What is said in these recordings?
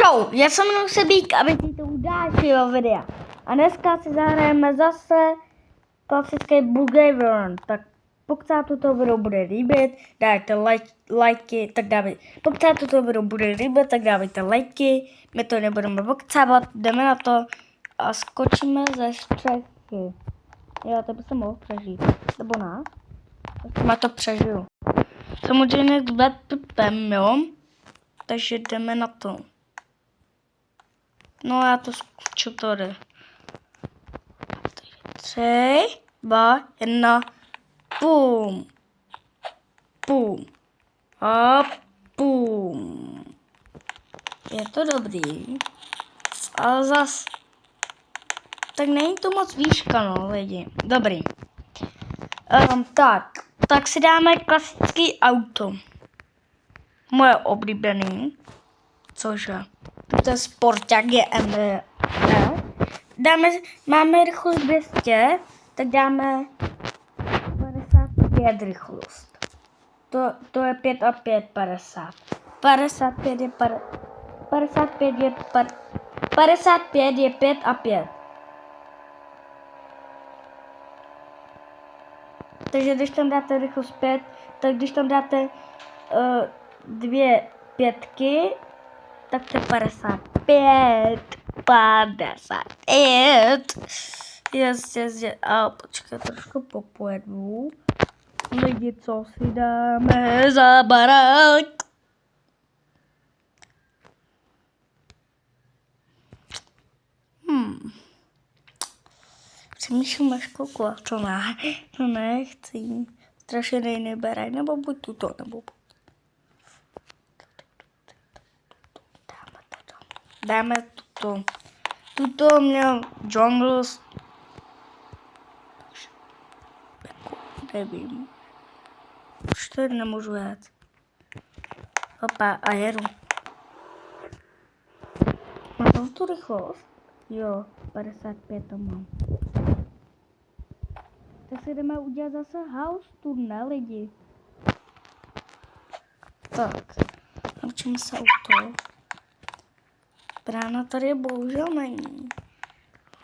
Čau, já jsem jmenuji Sebík a vítejte u dalšího videa. A dneska si zahrajeme zase klasický Brookhaven. Tak pokud se toto video bude líbit, dajte lajky, tak dávejte. Pokud se toto video bude líbit, tak dávejte lajky. My to nebudeme pokcávat, jdeme na to a skočíme ze střechy. Jo, to by se mohl přežít. Nebo ne? Já to přežiju. Samozřejmě s Batpipem, jo? Takže jdeme na to. No já to zkuču tady. 3, 2, 1, pum. Pum. A pum. Je to dobrý. Ale zas. Tak není to moc výška, no lidi. Dobrý. Tak si dáme klasický auto. Moje oblíbený. Cože? To je Sporták GME. Máme rychlost 200, tak dáme 55 rychlost. To je 5 a 5, 50. 55 je 5 a 5. Takže když tam dáte rychlost 5, tak když tam dáte dvě pětky, tak to je 55. 55. Yes. A počkej, trošku popojedu. Lidi, co si dáme za barák? Přemýšlím až koukla, to nechci. Strašený barák, nebo buď tuto, nebo buď. Dáme tuto. Tuto měl Jungles. Nevím. Už to nemůžu jet. Opa, a jedu. Mám tu rychlost? Jo, 55 to mám. Tak si jdeme udělat zase house tour, ne lidi? Tak, naučíme se auto. Brána tady bohužel není.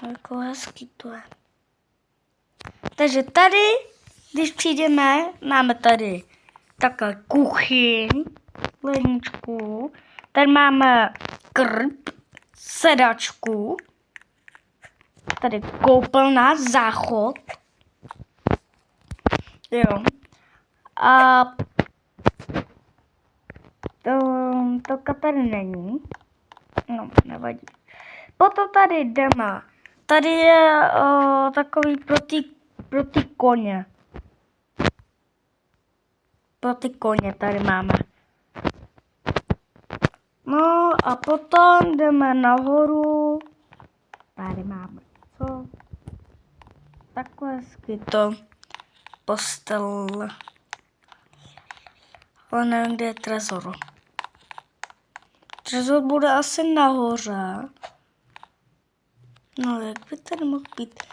Jako hezký to je. Takže tady, když přijdeme, máme tady takhle kuchyň, ledničku. Tady máme krb, sedačku. Tady koupelna, záchod. Jo. A to tady není. No, nevadí. Potom tady jdeme. Tady je takový pro ty koně. Pro ty koně tady máme. No a potom jdeme nahoru. Tady máme co? Takhle hezky to postel. Ale nevím, kde je trezor. Trezor bude asi nahoře. No, jak by tady mohl být?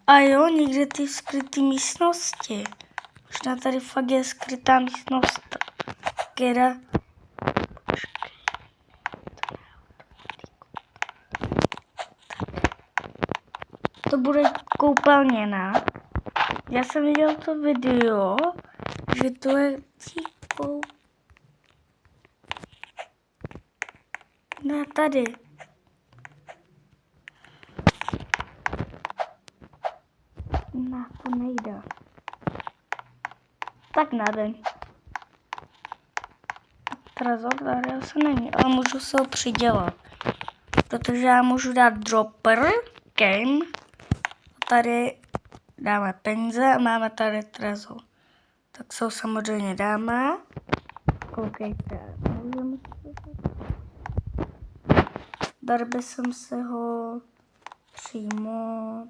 A jo, někde ty skrytý místnosti. Možná tady fakt je skrytá místnost. Která... To bude koupelně, ne? Já jsem viděl to video, že to je tipo... Ne, tady. Ne, to nejde. Tak nevím. Trezor tady asi není, ale můžu se ho přidělat. Protože já můžu dát dropper, game. Tady dáme peníze a máme tady trezor. Tak se ho samozřejmě dáme. Koukejte. Tady by jsem se ho přímo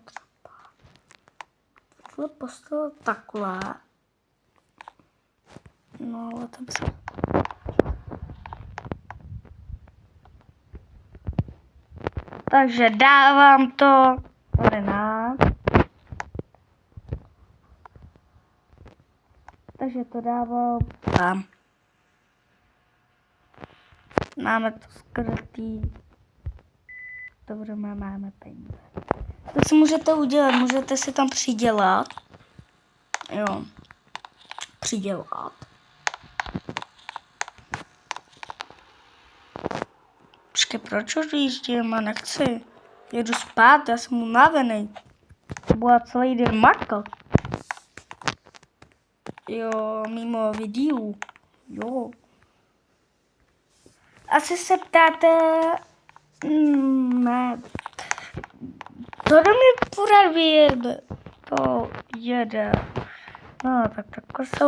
postavil takhle. No, ale to by se... Takže dávám to tady na. Takže to dávám tam. Máme to skrytý Dobře, máme peníze. To si můžete udělat, můžete si tam přidělat. Jo. Přidělat. Počkej, proč už jíždím a nechci? Jedu spát, já jsem unavený. To byla celý den makat. Jo, mimo videu. Jo. Asi se ptáte... ne. To mi pořád vyjede. To jede. No, tak se...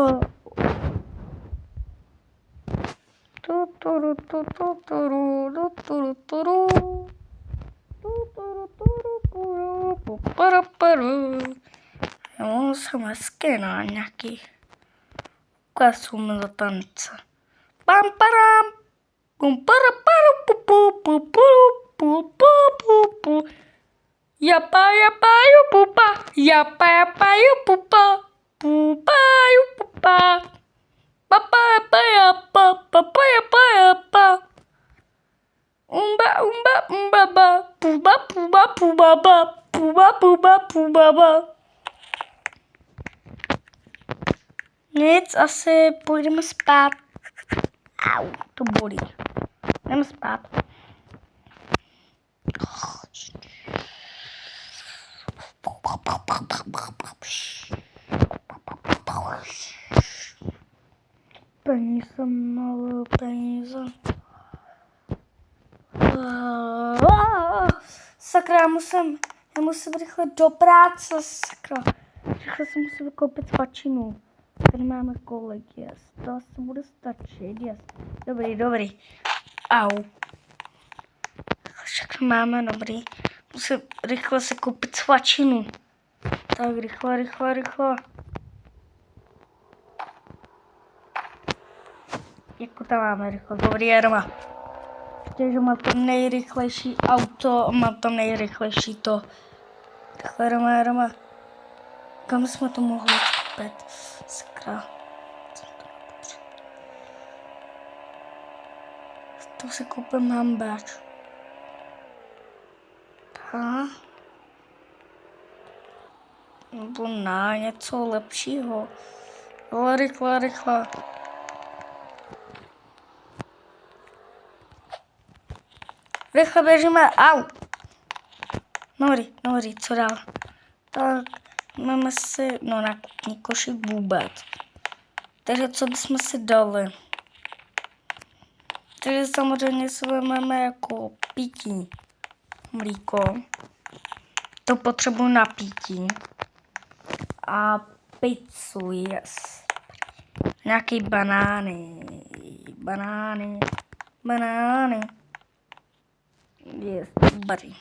Jo, jsem hezky, no, nějaký. Ukazu mi za tance. Pam param. Pum para para pu pu pu pu pu pu pu. Yapa yu pupa. Yapa yu pupa. Pupa yu pupa. Papa yapa yapa. Umba ba. Puba ba. Nic, asi půjdeme spát. Au, to bolí. Jdeme spát. Peníze. Sakra, já musím rychle do práce, sakra. Rychle si musím koupit svačinu. Tady máme kolik, to asi bude stačit, Dobrý. Au. Všechno máme, dobrý. Musím rychle si koupit svačinu. Tak rychle. Jako tam máme rychle, dobrý, jedeme. Protože má to nejrychlejší auto, má tam nejrychlejší to. Rychle jedeme. Kam jsme to mohli koupit? Sakra. To si koupím hamburger. Nebo na něco lepšího. Ale rychle. Rychle běžíme, au. Dobrý, co dál? Tak, máme si, nákupní košík vůbec. Takže co bychom si dali? Takže samozřejmě si vezmeme jako pití mlíko. To potřebuji na pití. A pizzu, yes. Nějaký banány. Yes, dobrý.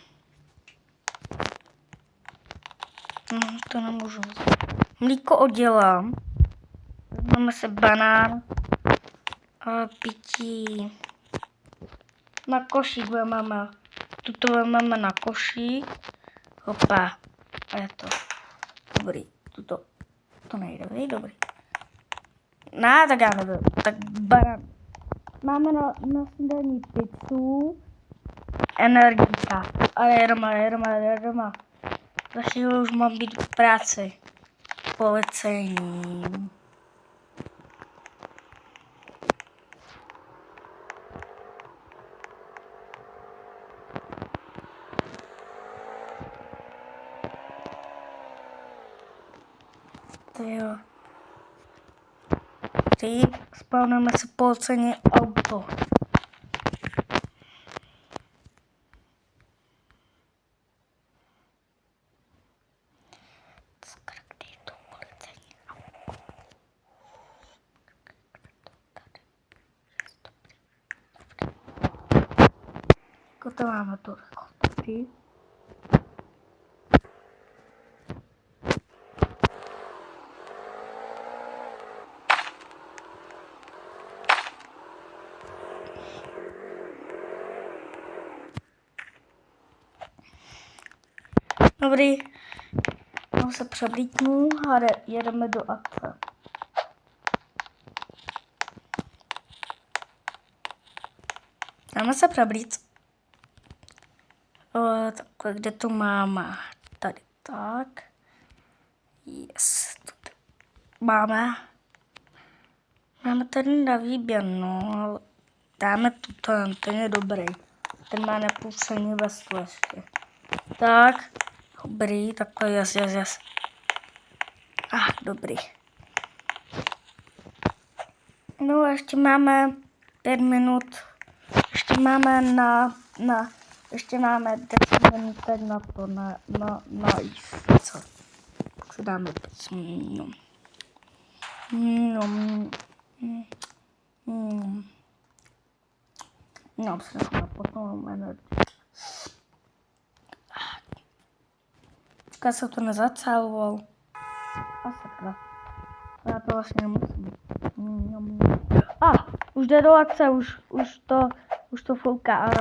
To nemůžu. Mlíko oddělám. Máme se banán. A pití. Na košík máme. Tuto máme na košík. Hopa. A je to. Dobrý. To nejde, dobrý. Tak já nevím. Tak banán. Máme na snídaní pizzu. Energika. Ale jedeme. Za chvíli už mám být v práci. Policejním. Jo. Teď spawnujeme si policejní auto. Kde je to policejní auto? Jako to máme tu dobrý. Dobrý, mám se přeblíknu a jedeme do akce. Máme se přeblíct. Takhle, kde to máme? Tady tak. Yes. Máme tady na výběr, no, ale dáme tuto, ten je dobrý. Ten má nepůlcený vestu ještě. Tak, dobrý, takhle, yes. Dobrý. No a ještě máme 5 minut. Ještě máme ještě máme 10 minut na to, na jíst. Co? Tak si dáme No, se necháme potom energii. Říká se to nezacáloval. A sakra. Já to vlastně nemusím. Už jde do akce, už to fouká.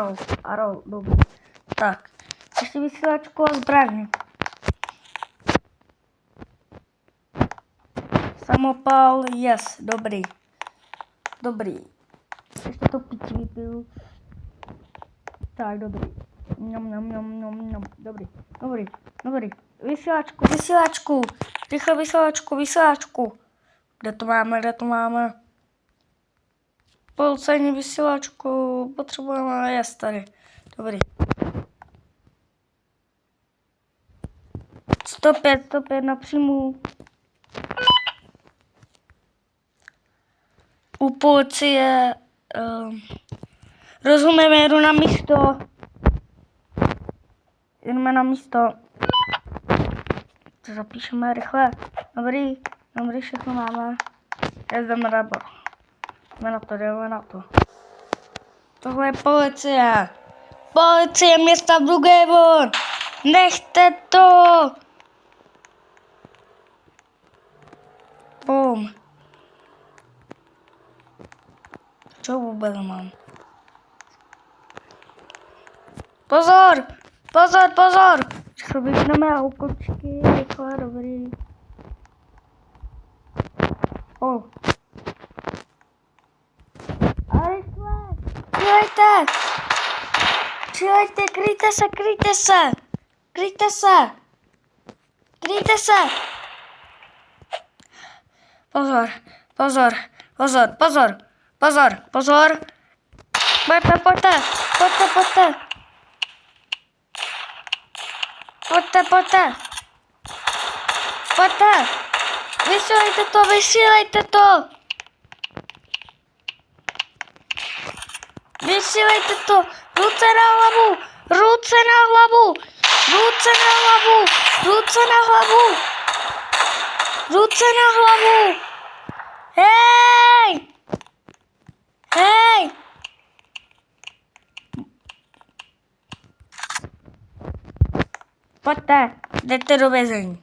Arrow, dobrý. Tak, ještě vysílačku a zbraň. Samopal, yes, dobrý. Ještě to pití vypiju. Tak, dobrý. Dobrý. Vysílačku. Rychle vysílačku. Kde to máme? Policejní vysílačku. Potřebujeme, jest tady. Dobrý. 105 napřímo. U policie. Rozumím, jedu na místo. Jdeme na místo. To zapíšeme rychle. Dobrý, všechno máme. Jdeme na to. Tohle je policie. Policie města Brookhaven. Nechte to. Bum. Co vůbec mám? Pozor! Rychle běžíme a úkočky, rychle, dobrý. A rychle! Přijďte, kryjte se! Pozor! Pojďte! Vysílejte to! Ruce na hlavu! Hej! Pojďte, jdete do vězení.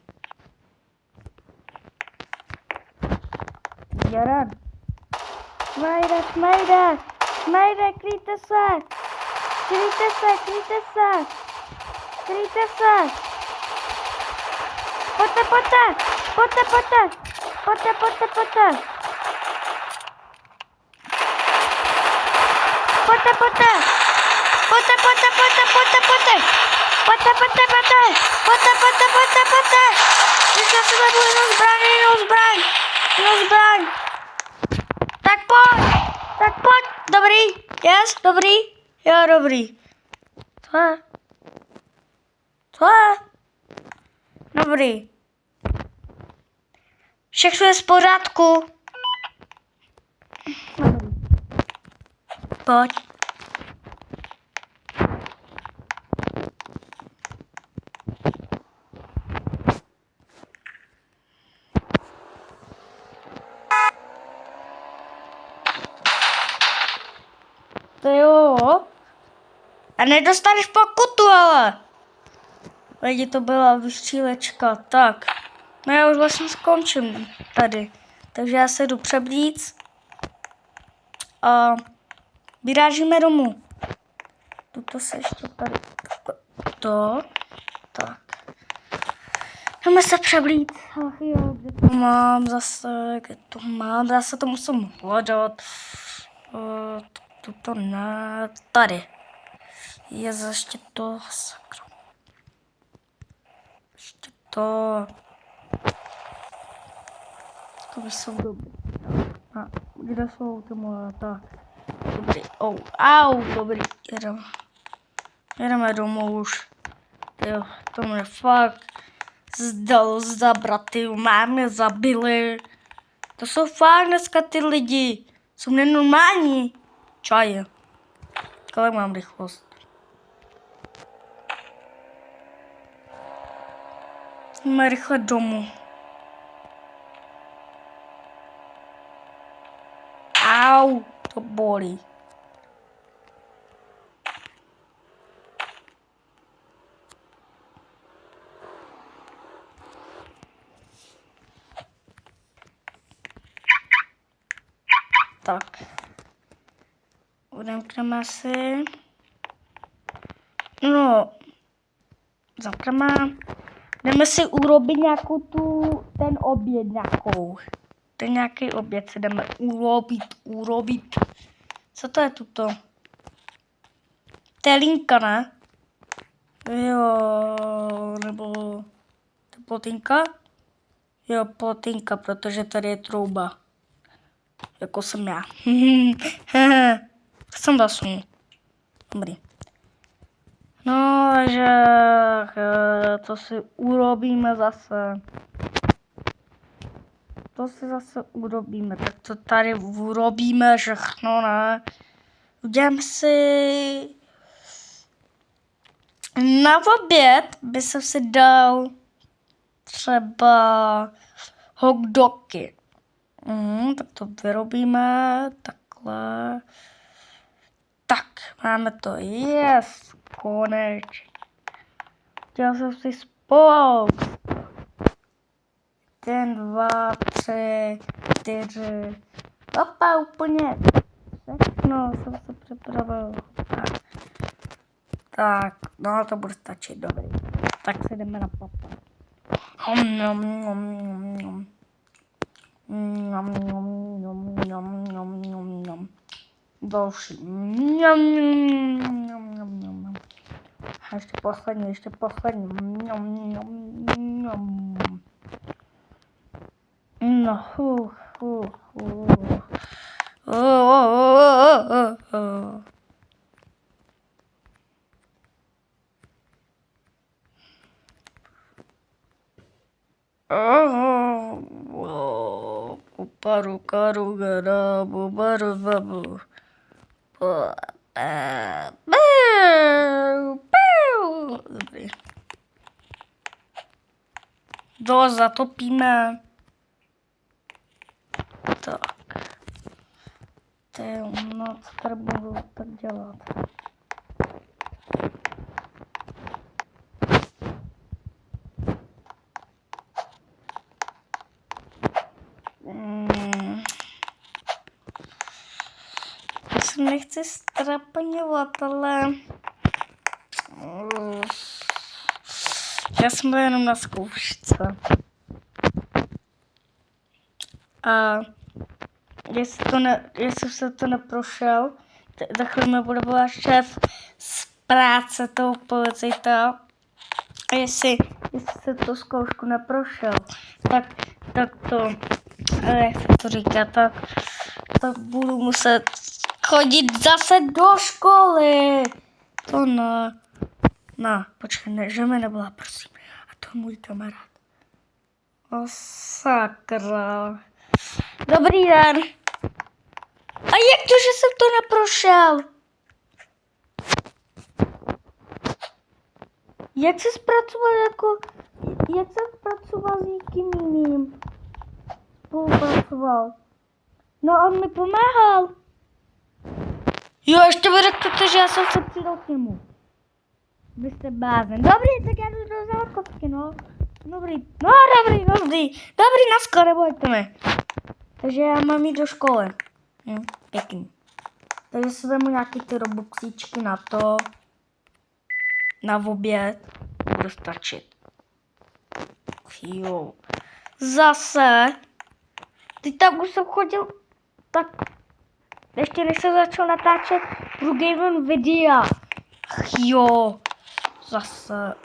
Jaran. Smajde, kryjte se. Pojďte. Teďka se nebudu jinou zbraň. Tak pojď. Dobrý. Yes, dobrý. Jo, dobrý. Co je? Dobrý. Všechno je v pořádku. Pojď. To jo. A nedostaneš pokutu, ale. Lidi, to byla vystřílečka. Tak. No já už vlastně skončím tady. Takže já se jdu přeblíc. A vyrážíme domů. Tuto se ještě tady. Tak. Jdeme se přeblít. Ach jo, kde to mám zase? Já se to musím hledat. Tuto ne. Tady. Je ještě to, sakra. Ještě to. To by jsou dobrý. A kde jsou ty moje? Tak. Dobrý. Au, dobrý. Jedeme domů už. Jo, to mě fakt zdalo zabrat, ty máme zabili. To jsou fakt dneska ty lidi. Jsou nenormální. Čaje. Kolik mám rychlost? Jdeme rychle domů. Au, to bolí. Tak. Odemkneme si. No. Zamkneme. Jdeme si urobit nějakou ten oběd nějakou. Ten nějaký oběd si jdeme urobit. Co to je tuto? Telinka, ne? Jo, nebo plotinka? Jo, plotinka, protože tady je trouba. Jako jsem já. Jsem zasunul. Dobrý. No, že to si urobíme zase. To si zase urobíme. Tak to tady urobíme všechno, ne? Udělám si... Na oběd by se si dal třeba hot dogy. Tak to vyrobíme takhle. Tak, máme to. Yes, konečně. Chtěl jsem si spolu. 1, 2, 3, 4. Opa, úplně. Všechno jsem se připravil. Tak, no to bude stačit, dobrý. Tak se jdeme na papa. Další. Ještě poslední. No, Paru, karu, gara, bubaru, babu. Dobrý. To zatopíme. Tak. No, co tady budu tak dělat? Já se nechci strapaňovat, ale... Já jsem byl jenom na zkoušce. A jestli se to neprošel, takhle mi bude volat šéf z práce toho policajta. A jestli se to zkoušku neprošel, tak to, jak se to říká, tak budu muset chodit zase do školy. To ne. No, počkej, ne, že mi nebyla, prosím. A to je můj kamarád. O sakra. Dobrý den. A jak to, že jsem to neprošel? Jak se zpracoval s někým jiným? Spolupracoval. No, on mi pomáhal. Jo, ještě mi řekl, že já jsem se přidal k němu. Vy jste blázen. Dobrý, tak já jdu do základky, no. Dobrý, nasko, nebojte mi. Takže já mám jít do školy. Pěkný. Takže si vezmu nějaký ty robuxíčky na to. Na oběd. Bude stačit. Jo. Zase. Teď tam už jsem chodil. Tak. Ještě než jsem začal natáčet druhý videa. Ach jo, zase.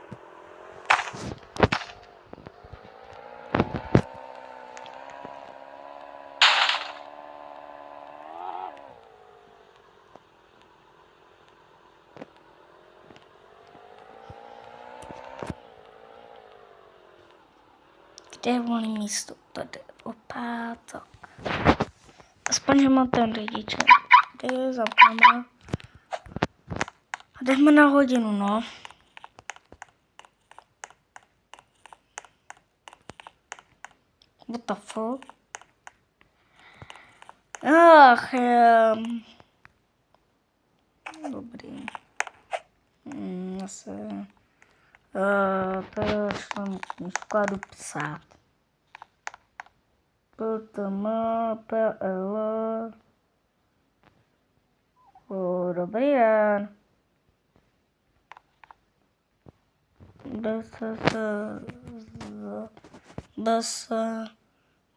Kde je volné místo? Tady, opá, tak. Aspoň, že mám ten řidič. Kde je zapneme. A jdeme na hodinu, no. What the fuck? Ach, dobrý. Zase. To je šlám knížku a jdu psát. PTM, PL. Dobrý den. BS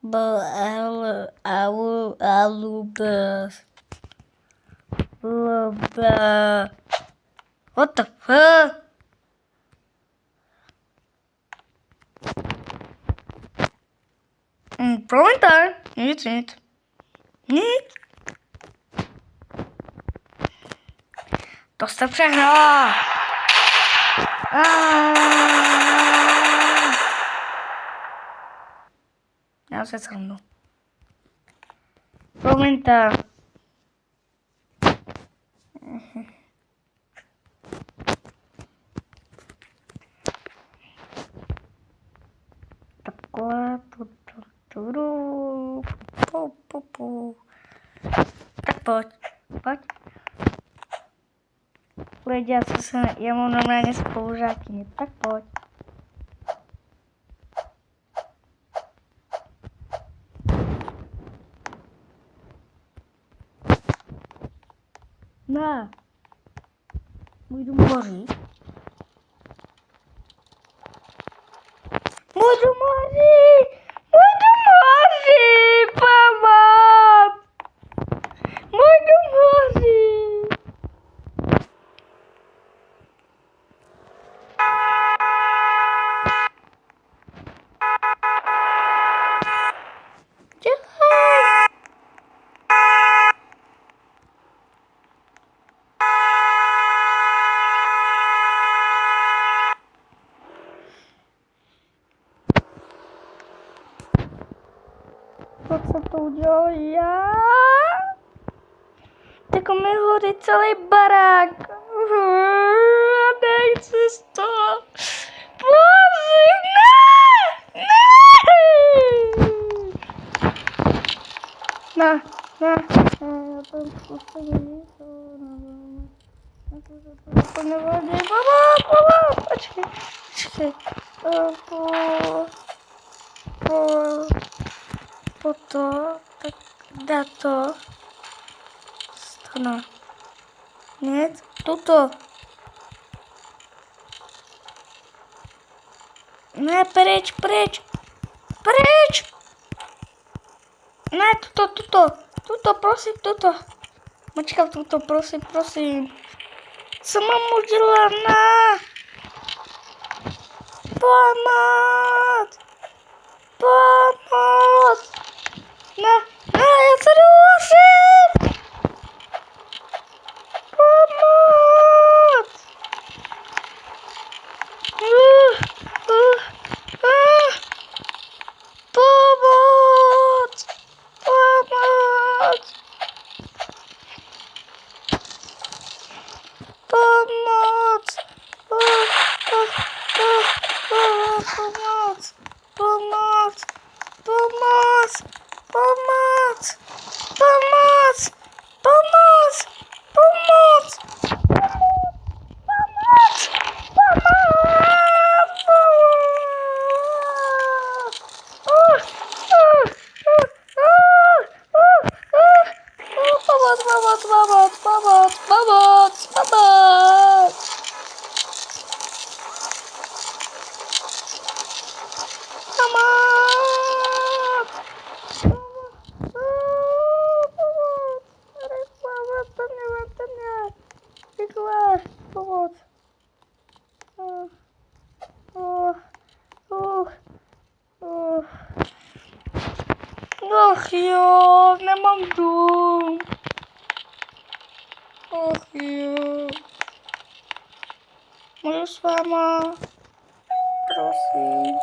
BL ALUB LB. What the fuck? Promiňte, nic. To jste přehnala. Já se shrnu. Promiňte. Takhle, tak pojď. Bude dělat, co se, já mám normálně spolužákyně, tak pojď. Ne. Můj dům hoří. Můj dům hoří! Pomoc! Můj dům hoří! Jak jsem to udělal já? Jako mi hoří celý barák. Nechci z toho. Prosím, ne! Já tam zkusím jít. To nevadí. Baba, počkej. Po to, tak dá to. Stane. Nic, tuto. Ne, pryč. Ne, tuto, prosím, tuto. Mačka, tuto, prosím. Co mám udělat? Ne. Pomoc. Ne, já se duším. Pomoc. Pomoc. Ach jo, nemám dům. Ach jo. Můžu s váma? Prosím.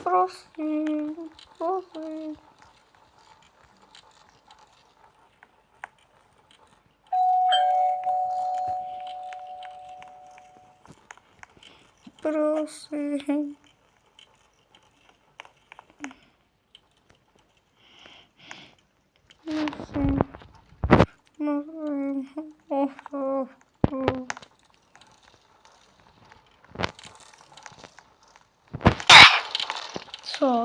Prosím. Prosím. Prosím. Prosím. Co?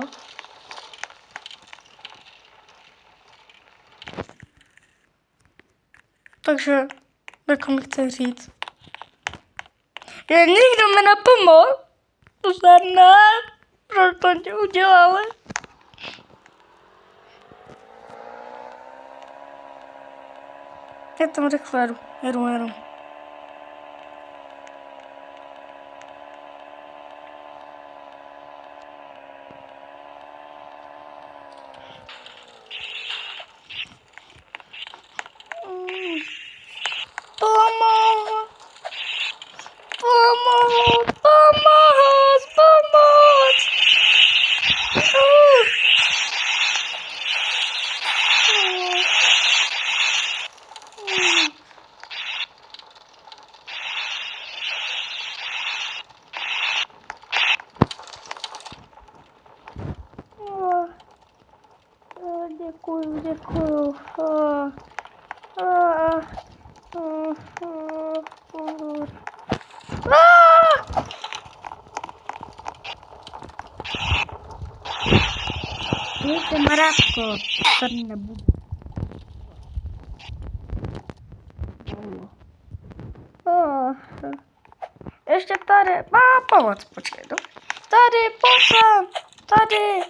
Takže, jako mi chce říct, že nikdo mi nepomohl, to znamená, proč to neudělali. Já tam rychle jedu. Pomoc! Děkuju. Dejte marátko, tady nebudu. Ještě tady, má pomoc, počkej, no. Tady, posem, tady.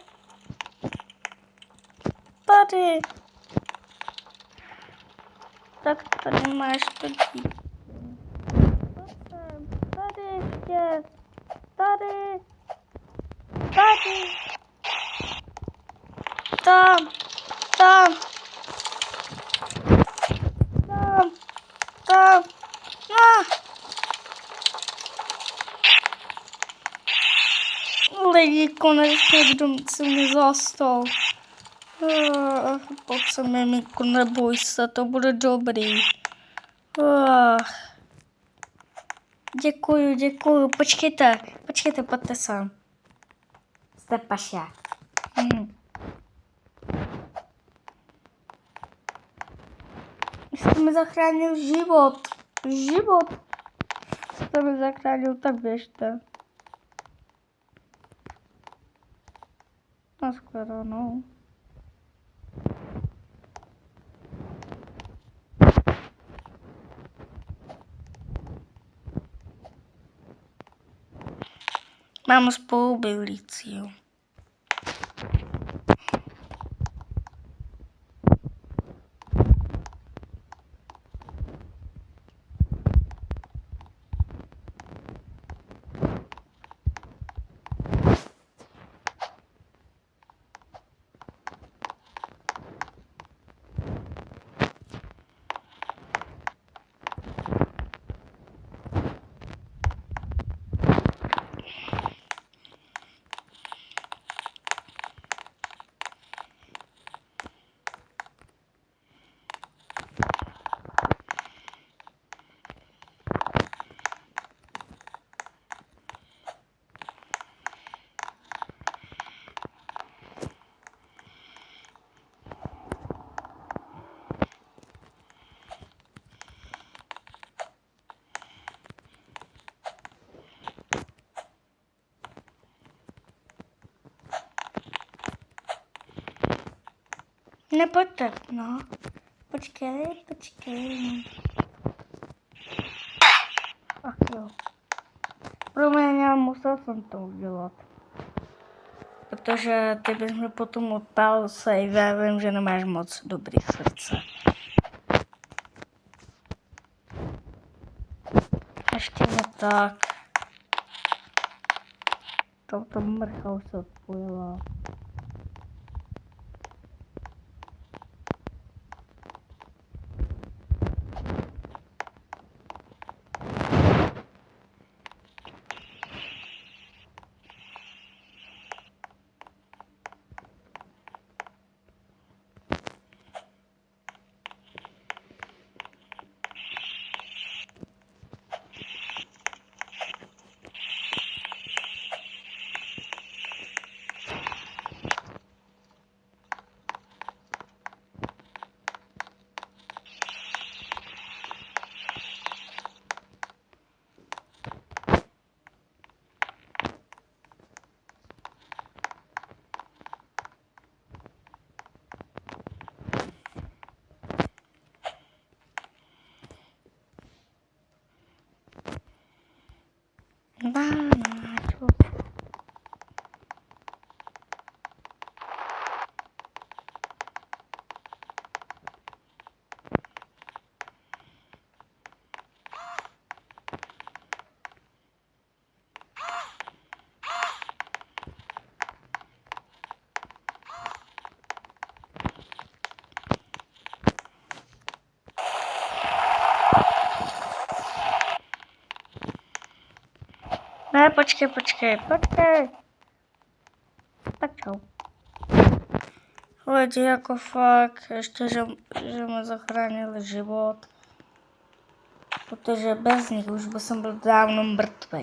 Tak tady máš taky. Tady ještě, tady. Tam. Lidi, konečně kdo se mě zastal. Pojď se, miminko, neboj se, to bude dobrý. Děkuju. Počkejte, pojďte sem. Jste paša. Jste mi zachránil život. Jste mi zachránil, tak běžte. Nashledanou. Mám spolu bydlícího. Nepojďte, no. Počkej. Ach jo. Promiň, musel jsem to udělat. Protože ty bys mi potom odpál save, vím, že nemáš moc dobrý srdce. ještě ne tak. Toto mrcha už se odpojila. Čo? Ne, počkej. Tak čau. Lidi, jako fakt, ještě, že mi zachránili život. Protože bez nich už by jsem byl dávno mrtvý.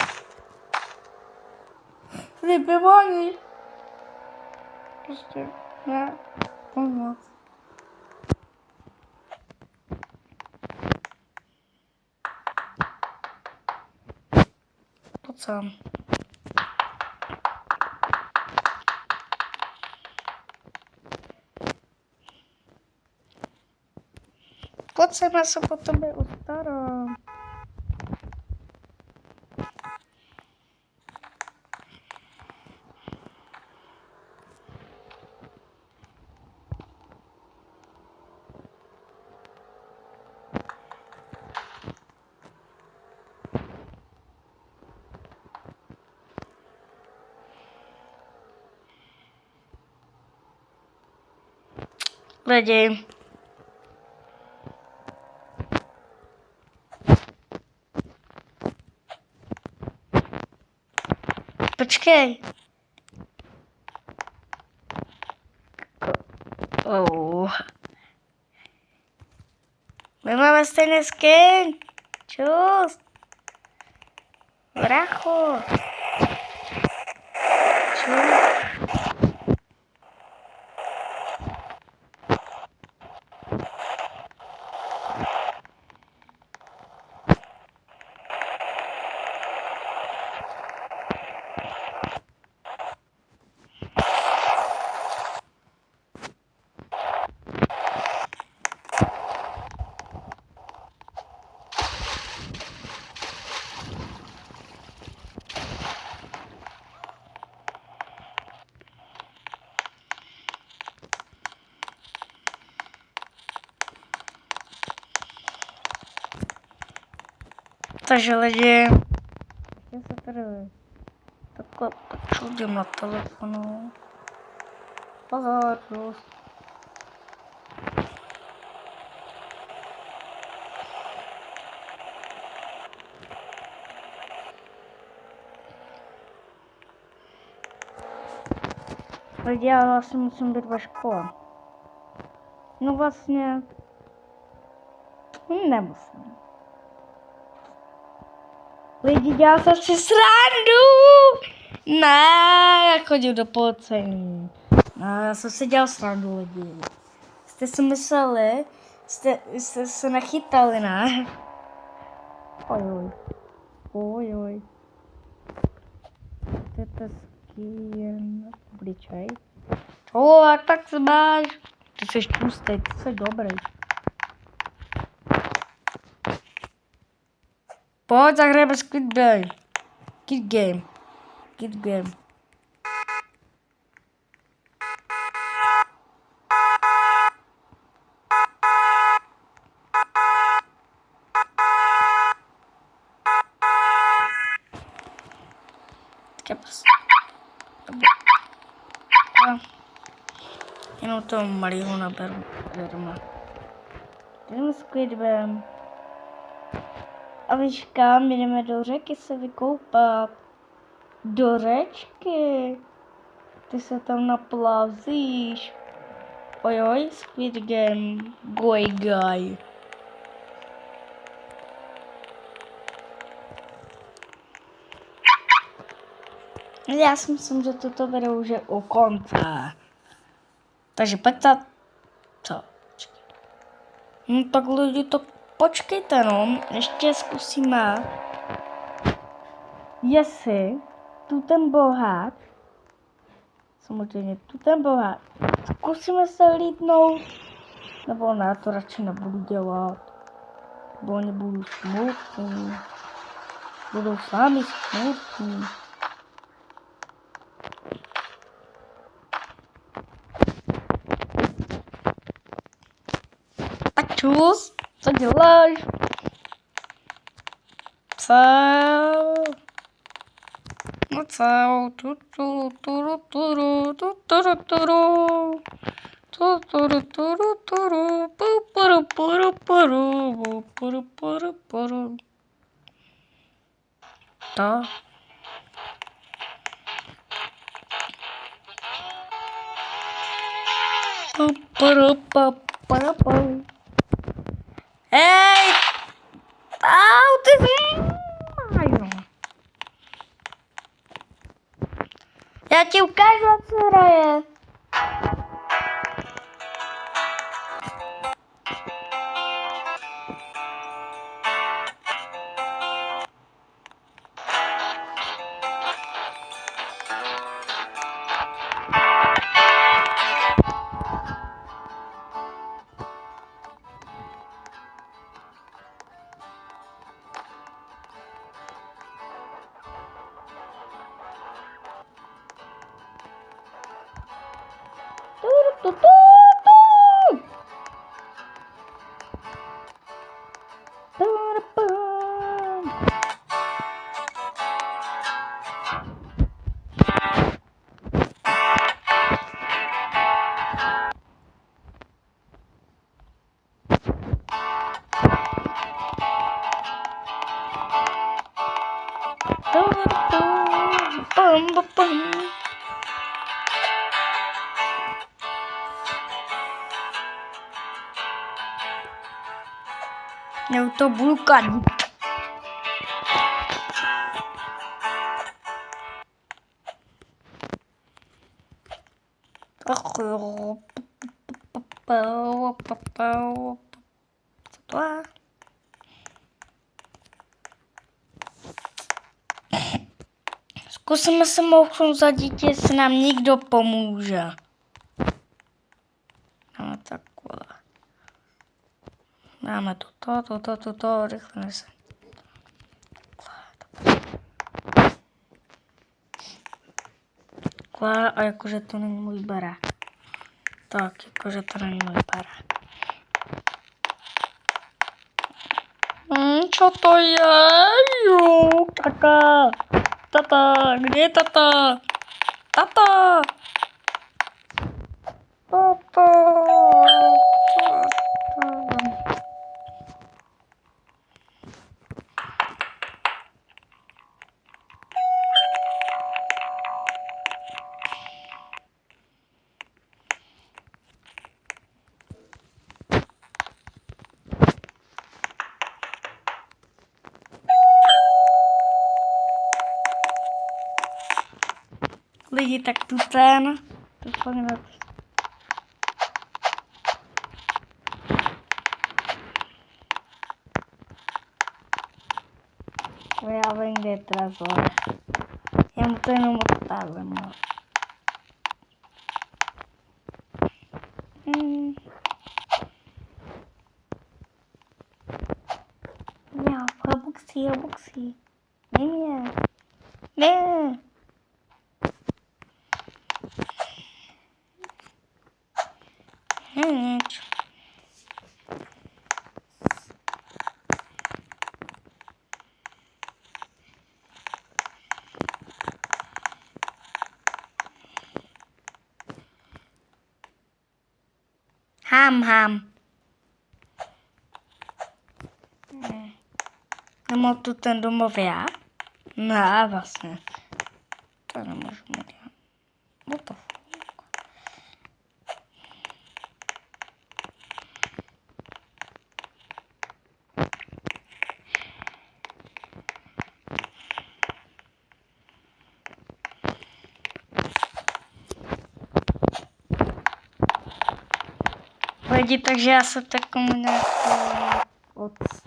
Kdyby oni. Prostě ne, pomoc. Pojď sám. Pojď sem, já se po tobě ustarám. Lidi. Počkej. My máme stejný skin. Čus. Bracho. Čus. Takže lidi, já se tady takhle počudím na telefonu. Pozor, plus. Lidi, já vlastně musím být ve škole. No vlastně, nemusím. Lidi, dělal jsem si srandu! Ne, já chodím do policejní. No, já jsem si dělal srandu, lidi. Jste si mysleli, jste se nachytali, ne? Ojoj. To je skin obličej. Tak se máš. Ty jsi tlustej, ty jsi dobrý. Pojď, zahrajeme Squid Game. Kid Game. Kepas. Jenom toho malého naberu. Jdeme Squidem. A víš kam, jdeme do řeky se vykoupat. Do řečky. Ty se tam naplazíš. Ojoj, Squid Game. Goy guy. Já si myslím, že toto bude už u konce. Takže pojďte. Co? No tak lidi, to počkejte no. Ještě zkusíme. Jestli tu ten bohát. Samozřejmě tu ten bohát. Zkusíme se lítnout. Nebo ne, to radši nebudu dělat. Bo oni budou smutní. Budou sami smutní. Tak čus, co děláš? Co? No co? To. Hej! Au, ty já ti ukážu, jak se hraje. Já to budu kadit. Co to je? Zkusíme se mouchnout za dítě, jestli nám někdo pomůže. Dáme takhle. Dáme toto, rychle se. Takhle, a jakože to není můj barák. Tak, jakože to není můj barák. Co to je? Jo, tata. Tata, kde je tata? Tata. Tata. Lidi, tak tu ten. Já vím, kde je trezor. Já mu to jenom odstavím. Já, Robuxy. Ne mě. Ne. Nic. Hám. Nemám tu ten domov já? No, vlastně. To nemůžu dělat. What the fuck? Lidi, takže já jsem takovou nějakou otce.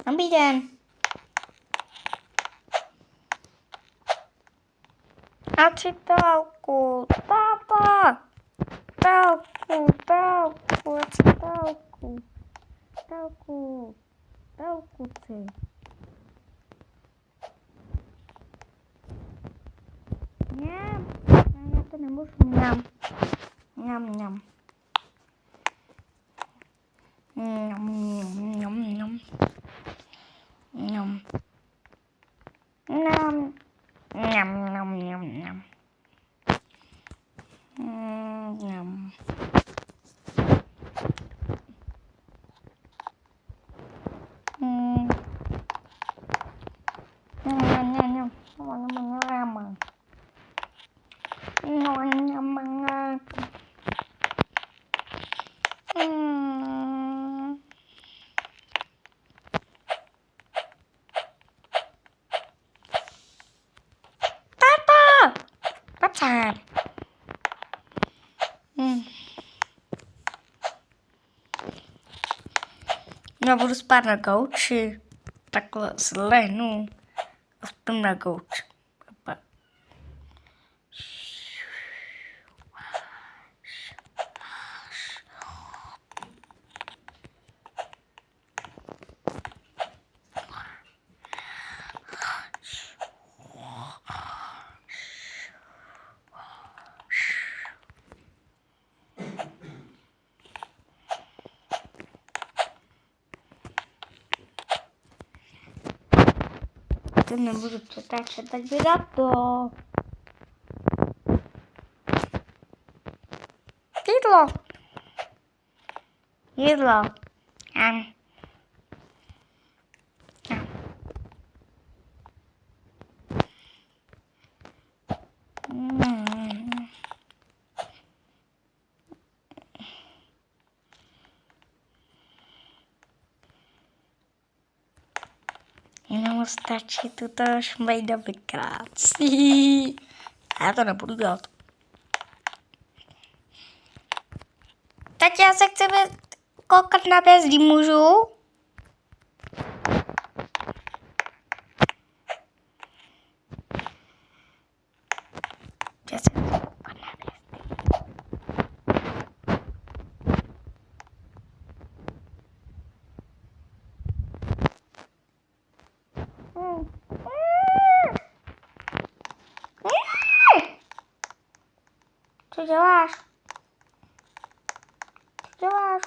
Dobrý den. A čitelku, táta. Telku si. Mňam. Já to nemůžu. Mňam. Mňam. Tata! Já budu spát na gauči. Takhle slehnu a spím na gauči. To nebudu přetáčet, tak vydat to. Jídlo. Jenom stačí tuto šmejda vykrát. Já to nebudu dělat. Tak já se chci koukat na hvězdy, můžu? Já se chci koukat na hvězdy. Co děláš? Co já?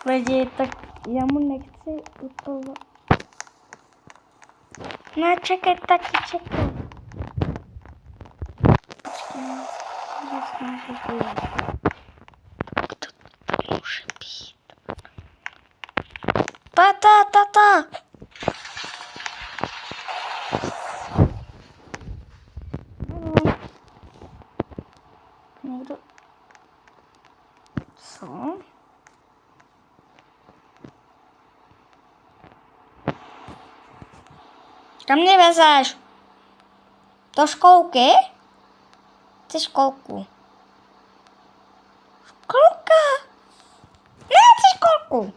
Lidi, tak já mu nechci utovat. No čekej, taky čekej. Tak to může být. Tata. Někdo... Co? Kam mě vezeš? Do školky? Chci školku. Školka? Ne, chci školku.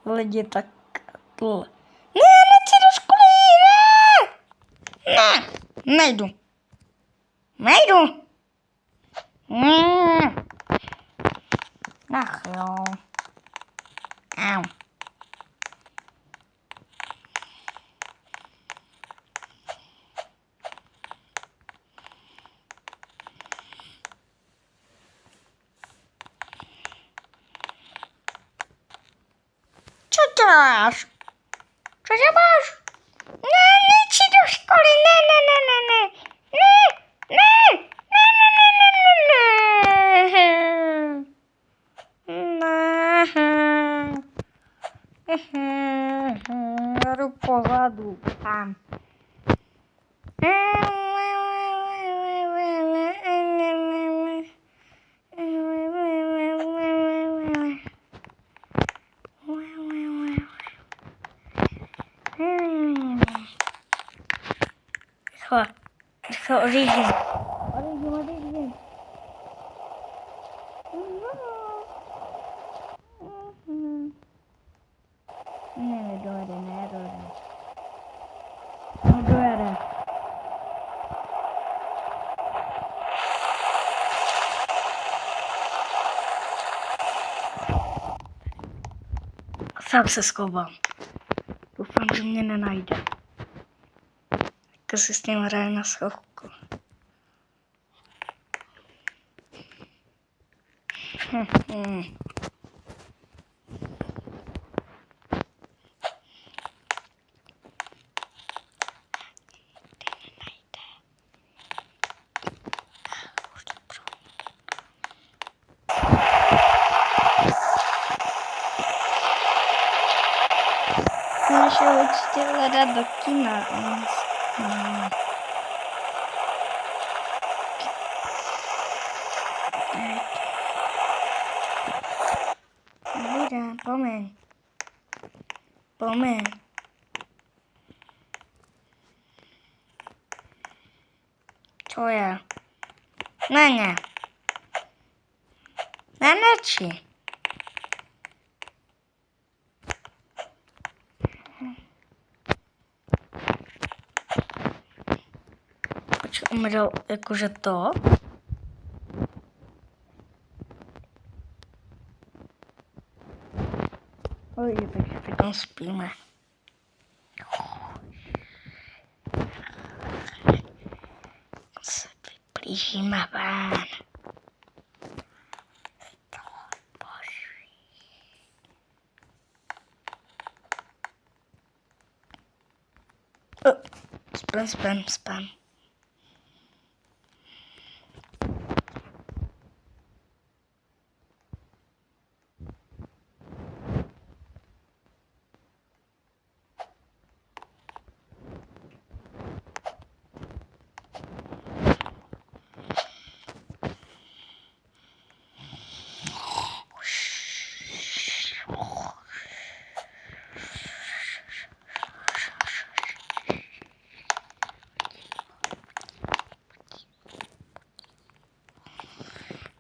Lidi, tak tohle. Ne, nechci do školy, ne! Ne, nejdu. Nejdu. Ach jo. Au. Co děláš? Co děláš? Ne, nechci do školy, ne, ne, ne, ne, ne, ne, ne, ne, ne, ne, ne, ne, ne, jdu pozadu, tam. Rychle, odjíždím. Nedojede. Sám se schovám. Doufám, že mě nenajde. Tak si s ním hraje na schovku. Můžu určitě hledat do kina. Dobrý, pomeň. Co je? Ne. Neneči. Počkej, umřel jakože to? Oj, takže přitom spíme. Se vyplížíme ven. Spam.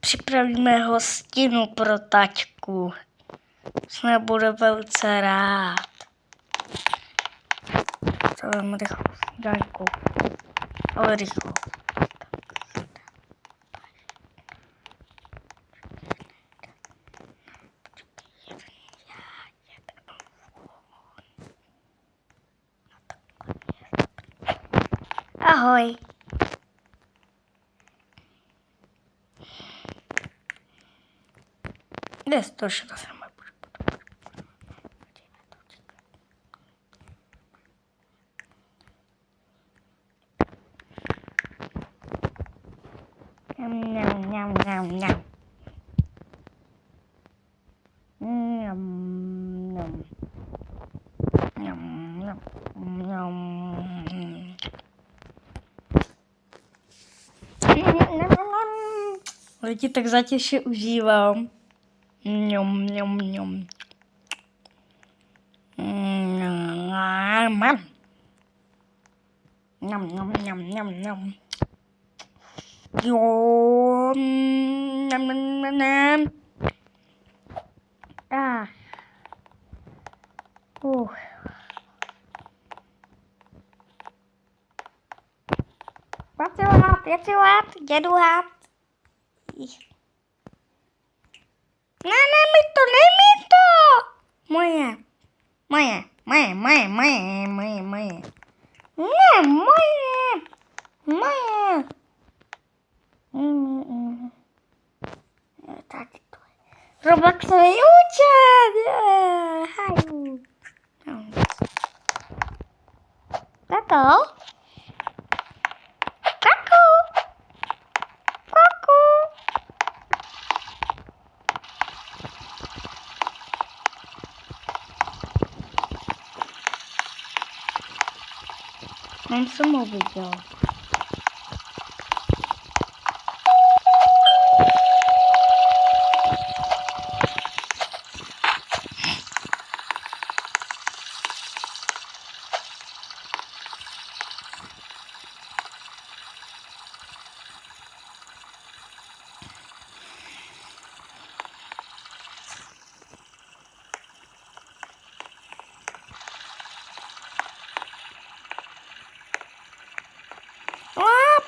Připravíme hostinu pro taťku. Jsme bude velice rád. To vem rychle, snídanku. Ale rychle. Ahoj. Kde jsi to šel? Lidi, tak zatěže užívám. Mňam. Mňam. Jo. Mňam. Pracovat. 5 let, jedu hát. Ne, mi to, nejmi to! Moje. Ne, moje. Tady to je. Robloxový účet! Haju. Tato? Kaku. On jsem ho viděl.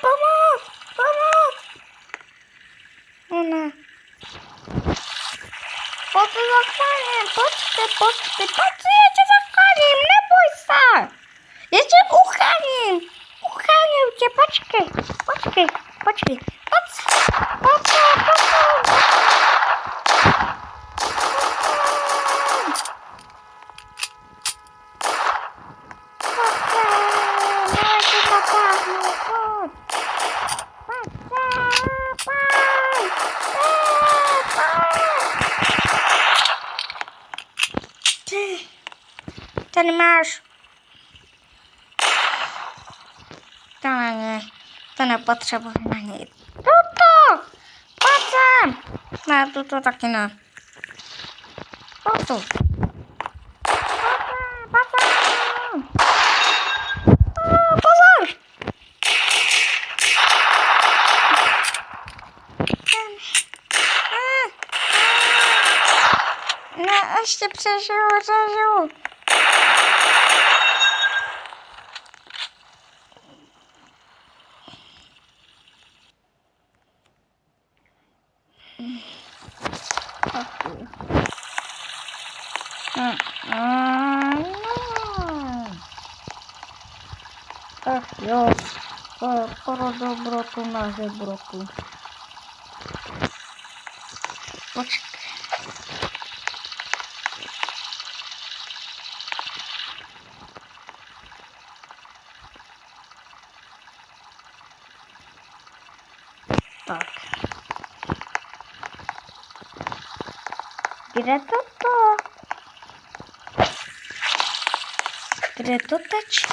Pomoc! Ona. Počkej, já tě zachráním, neboj se! Já tě uchráním tě, počkej. Pojď. Tady máš. To nepotřebuji na něj. Tuto! Pojď sem! Ne, tuto taky ne. Tuto. Pojď sem! Pozor! Ne, ještě přežiju. Ach jo, to je skoro dobrotu na žebrotu. Počkej. Tak. Kde to teče?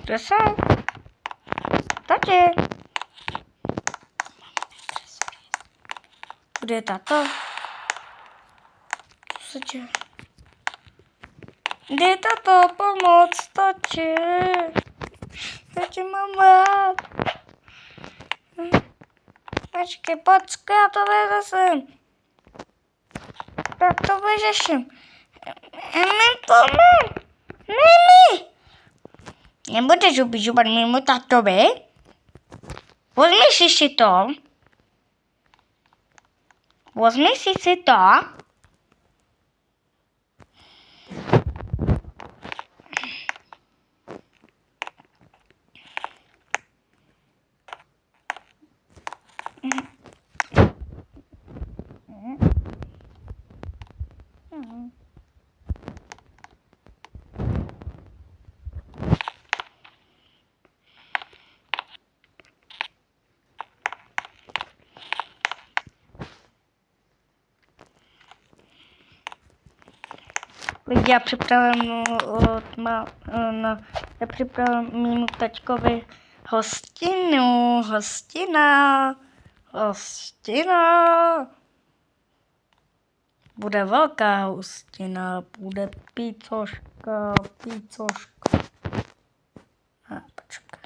Dresaj. Tati. Kde je tato? Co se děje? Dejte to pomoct, stačí. Já tě mám rád. Počkej, já to vyřeším. Tak to vyřeším. Mimi! Nebudeš ubližovat mému tatovi? Vezmi si to. Vezmi si to. Lidi, já připravím mému taťkovi hostina. Bude velká hostina, bude pícoška. Počkej.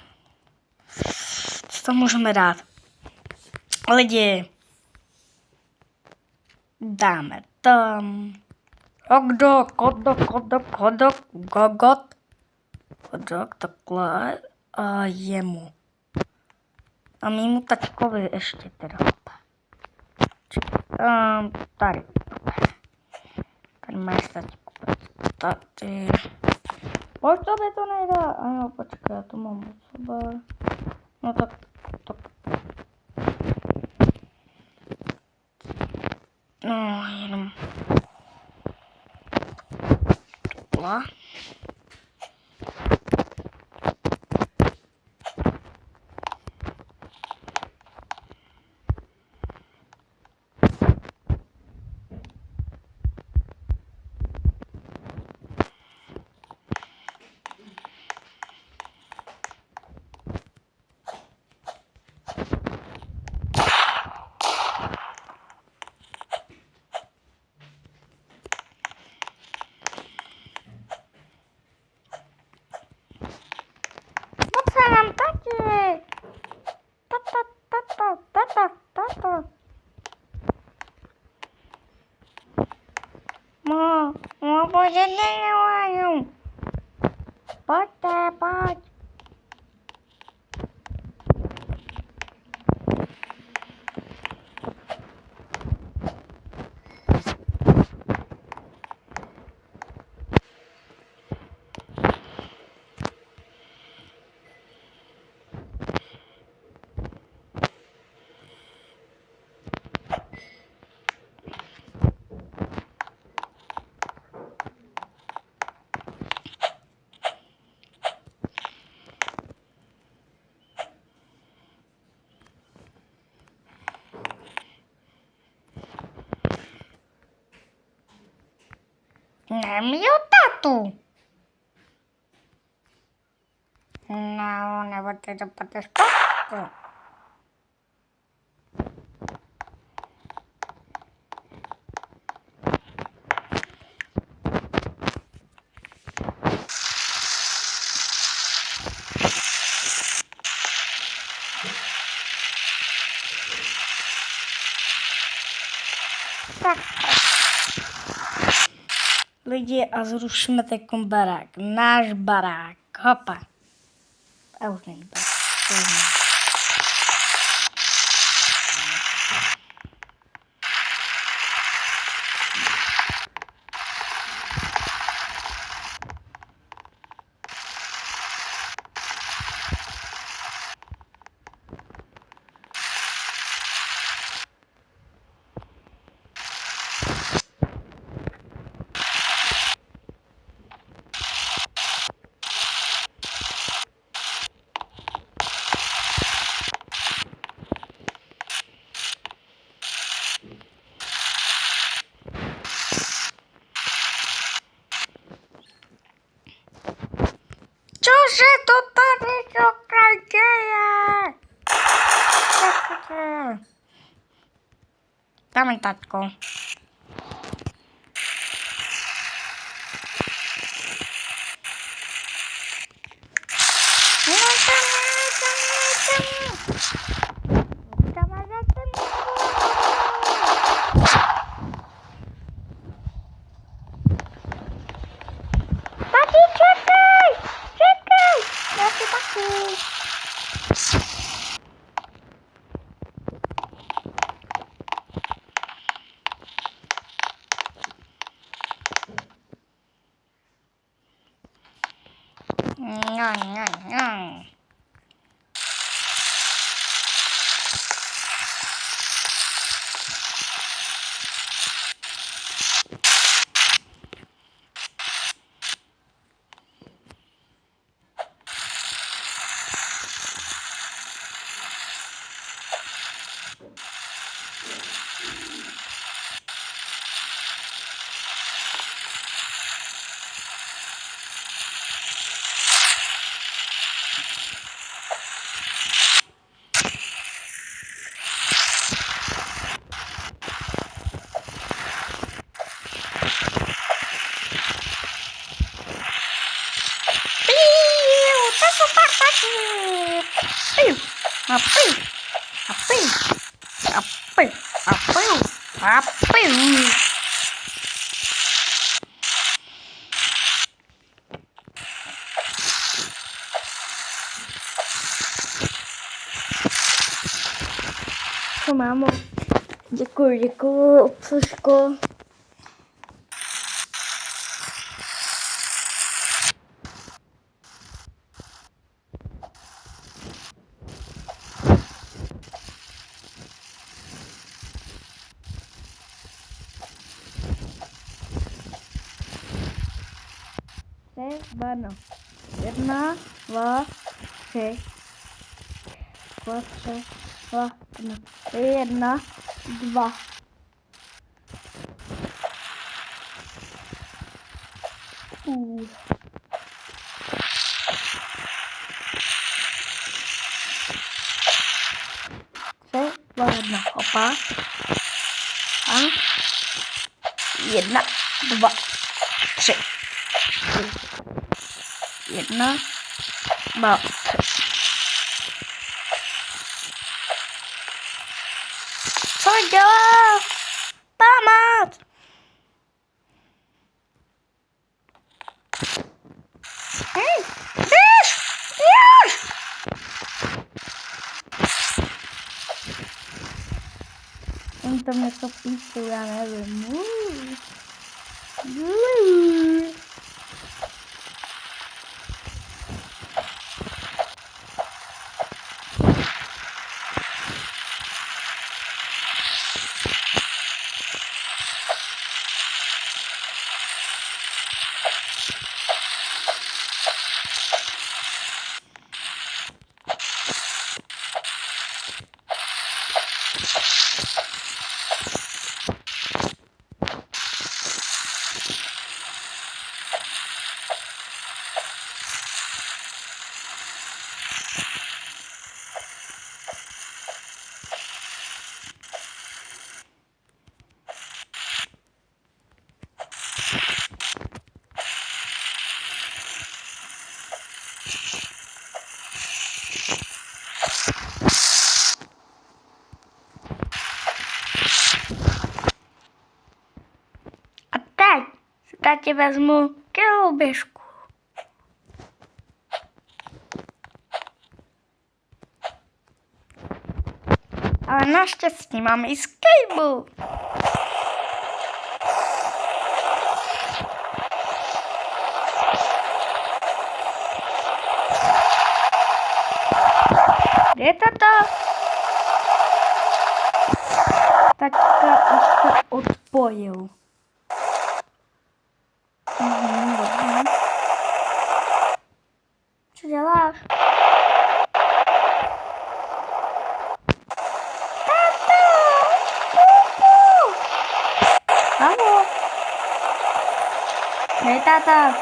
Co to můžeme dát? Lidi, dáme tam godok, takhle a jemu. A mému tačkovi ještě teda. Tady. Tady máš tačku. Tady. Proč to by to nejde? A jo, počkej, já to mám od sebe. No tak. No, jenom. Takhle. Tata. Pojď. Pojď. Nemiju tatu. No, nebo ty dopadneš špatku. Tak. Lidi, a zrušíme teď barák. Náš barák. Hopa. A už není barák. Cože to tady děje? Dáme, tatko. Co, mámo? Děkuji, obslužko. Barno. 1, 2, 3, 4, 2, 1, 2. Tři, dva, jedna, opa. A 1, 2, 3. 1, 2, 3. Co dělá? Pomoc! Hej, běž! On tam něco píšu, já nevím. A teď si tati vezmu keloběžku. Ale naštěstí mám i skateboard. Kde je tata? Taťka už se odpojil. Dobře. Co děláš? Tata! Kuku! Halo? Hej, tata.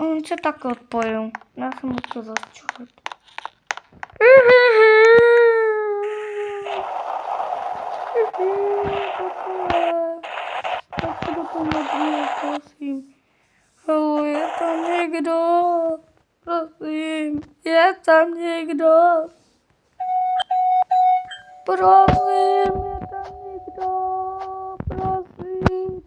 On se tak odpojil. Já jsem mu to začulit. Tak to dopomožíme, prosím. Halo, je tam někdo? Prosím, je tam někdo? Prosím, je tam někdo? Prosím.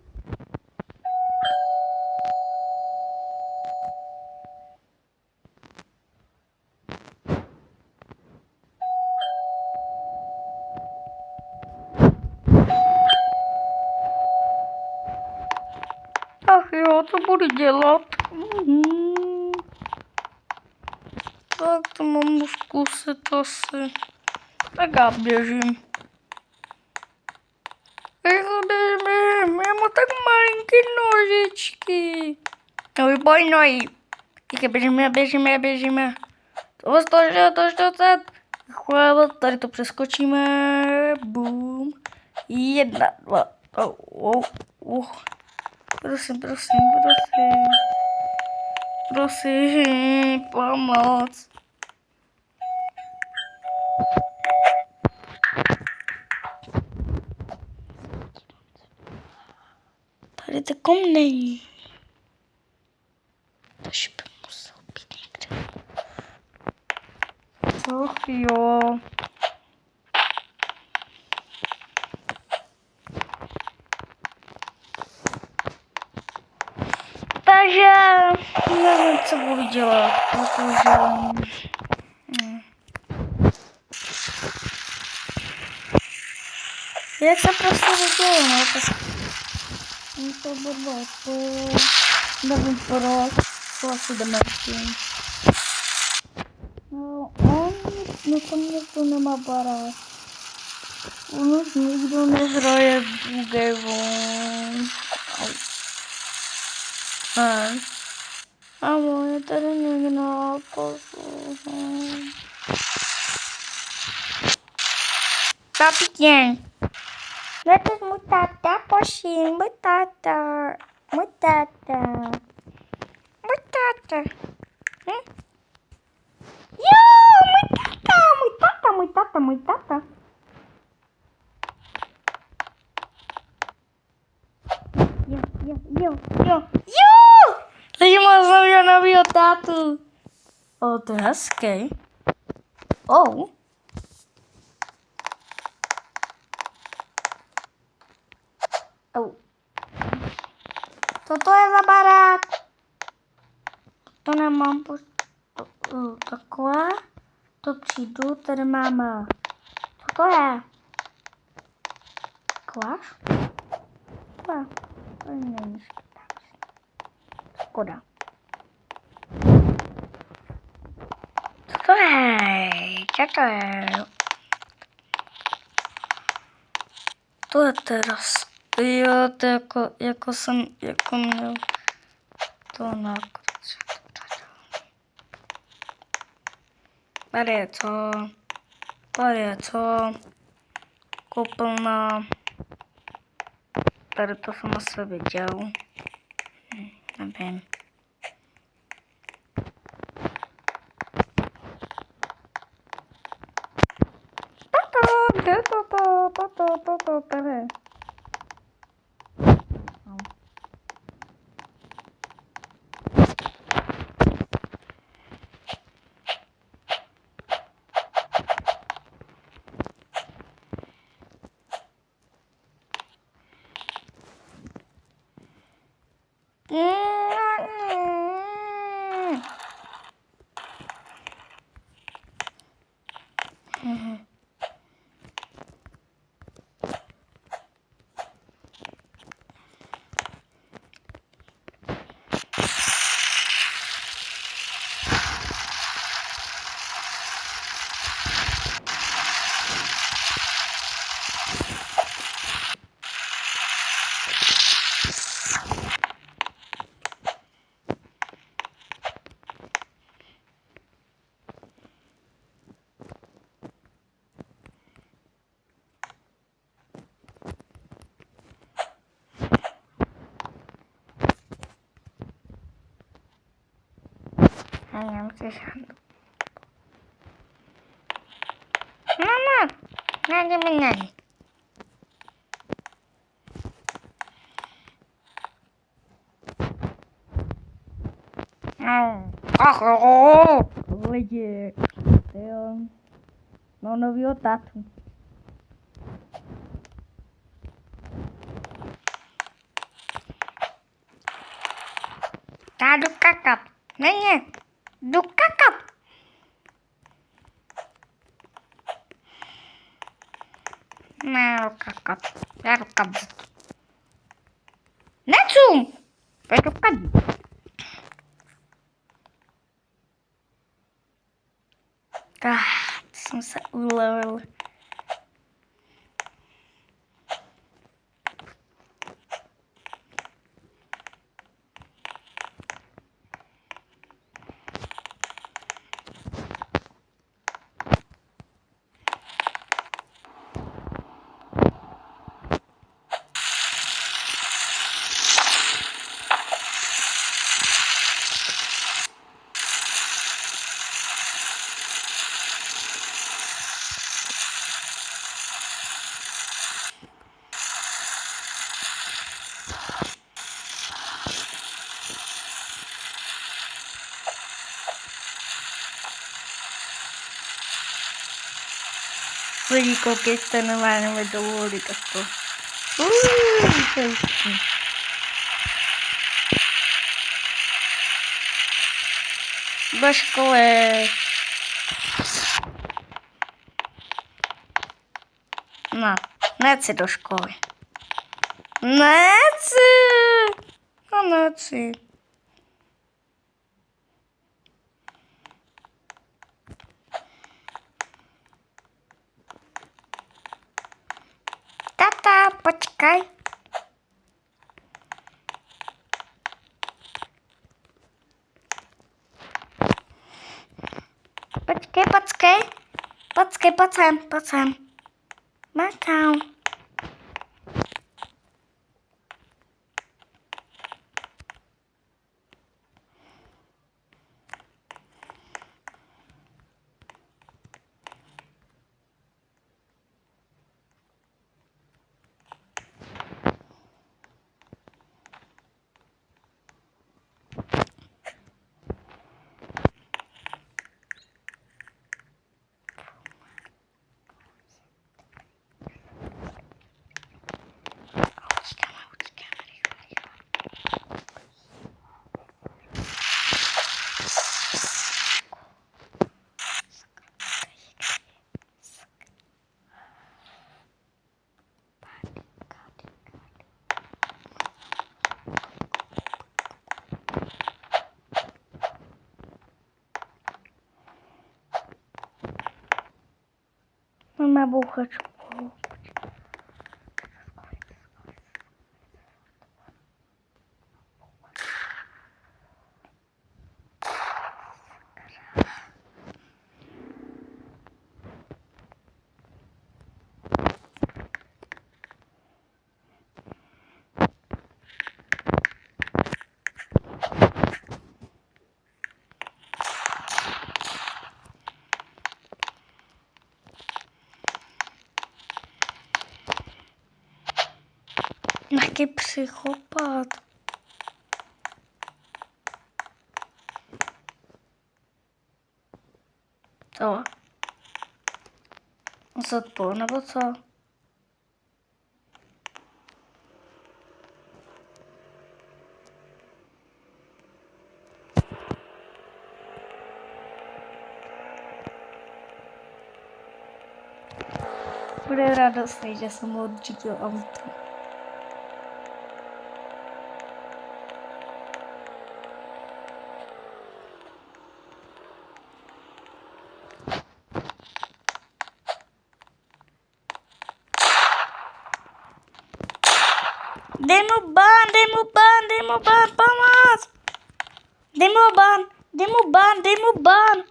Ach jo, co budu dělat? Tak to mám zkusit asi. Tak já běžím. Běžím, já mám tak malinký nožičky. No vyboj nohy. Teď běžíme. To 140. Chvíle, tady to přeskočíme. Boom. 1, 2. Prosím. Prosím, pomoc. Tady to kom není. Takže by musel být někde. Sofio. Takže nevím, co budu dělat, protože... Jak jsem prostě viděl, no, tak... to bylo to... Nevím proč, to asi jdeme s tím. No, no to mě to nemá barát. On už nikdo nehraje Bugevon. A moje tady někdo poslouchám. Papitě. No to je můj táta, prosím, můj táta. Můj táta. Můj táta. Jo, můj táta, můj táta, můj táta, můj táta. Jo! Takže mám jsem novýho tátu. O, to je hezký. Oh. Oh. Co to je za barák? To nemám takové. To přijdu, tady máme. Co to je? Kláš? To není. Škoda. Co to je? Co to je? To je teras. Jo, to jako jsem, jako měl to na tady je co, koupelna, tady to jsem asi viděl, nevím. Kde je toto, tady. Mama, nanti menang. Lidi, jo, no novýho tátu. Já jdu kakat. Ne, jdu kakat. Ne, jdu kakat. Já jdu kakat. Necum! Jdu kakat. Jsem se ulevil. Lidi, koukejte, normálně dovolili takto. To je hustý. Do školy. No, nechci do školy. Nechci. No, nechci. Tata, počkej. Počkej, pojď sem. Makau. Mama bouchačku. Jaký psychopat. Co? Zodpol, nebo co? Bude radostný, že jsem mu odřídil auto. Dej mu ban, pomoc! Dej mu ban!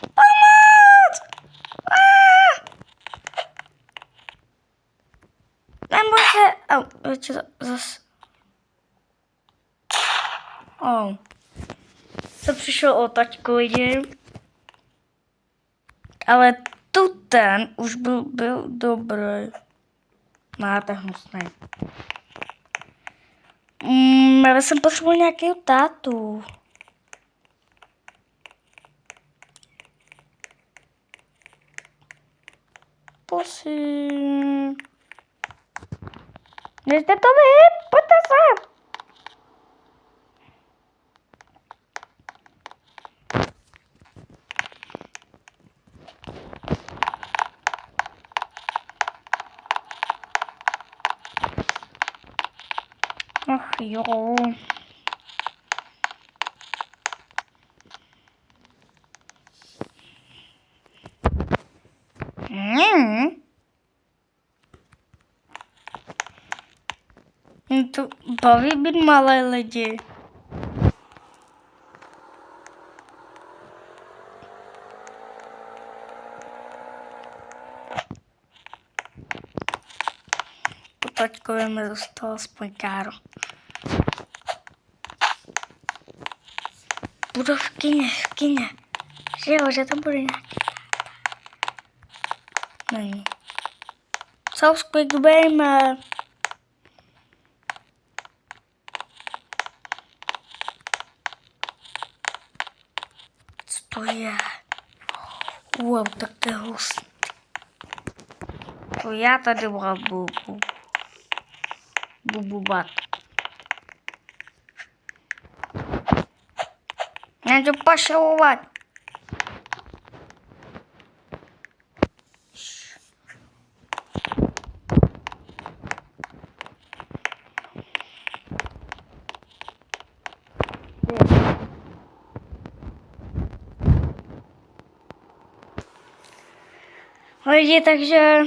Pomoc! Neboj se! Zas. To přišel o taťku lidi. Ale tu ten už byl dobrý. Máte hnusný. Ale jsem potřeboval nějakého tátu. Prosím. Nejste to vy? Pojďte sem. Ach jo. To baví být malé lidi. Po taťkovi mi dostal aspoň káro. Budu v kině. Že jo, že to bude nějaký. Není. So Squid Game. Co to je? Wow, tak to je hustý. To já tady budu bubat. Něco pašovat. Lidi, takže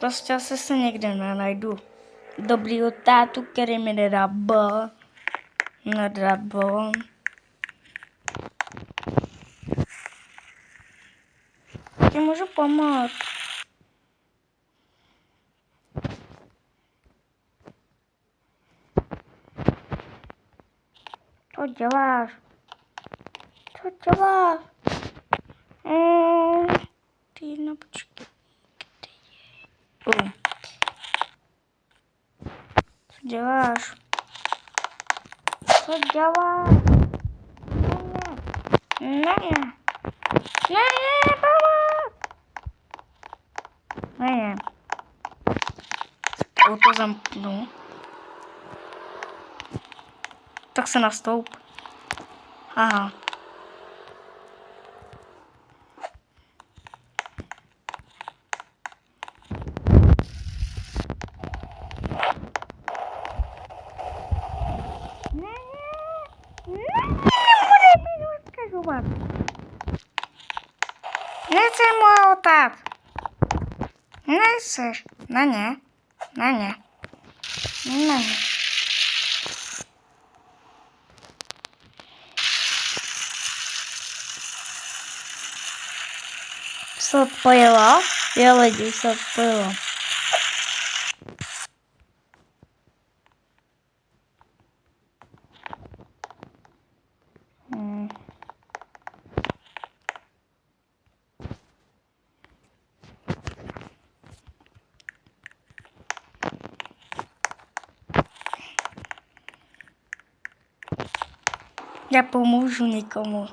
prostě asi se někde nenajdu dobrýho tátu, který mi nedá balón. Ti můžu pomoct. Co děláš? Co děláš? Ty no počkej. Kde je? Co děláš? Co děláš? Ne. Pomoc! Ne. Auto zamknu. Tak se nastoup. Aha. Nechci mu otát. Nechceš. Na ně. Se odpojila? Jo lidi, se odpojila. Já pomůžu někomu.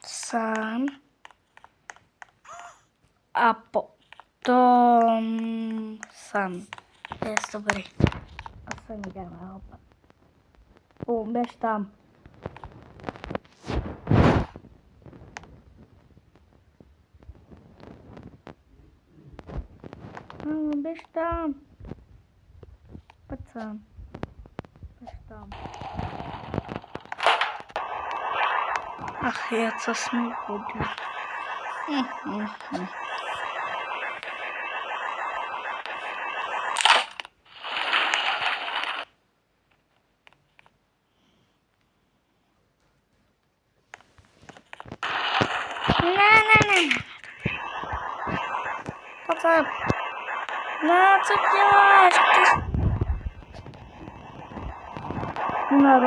Sám. A potom sám. Je dobrý. A se jdeme hopat. Běž tam. Běž tam. Pojď sem. Běž tam. Ach je, co jsme budu. Ne. Pojď sem. Ne, co děláš? Ona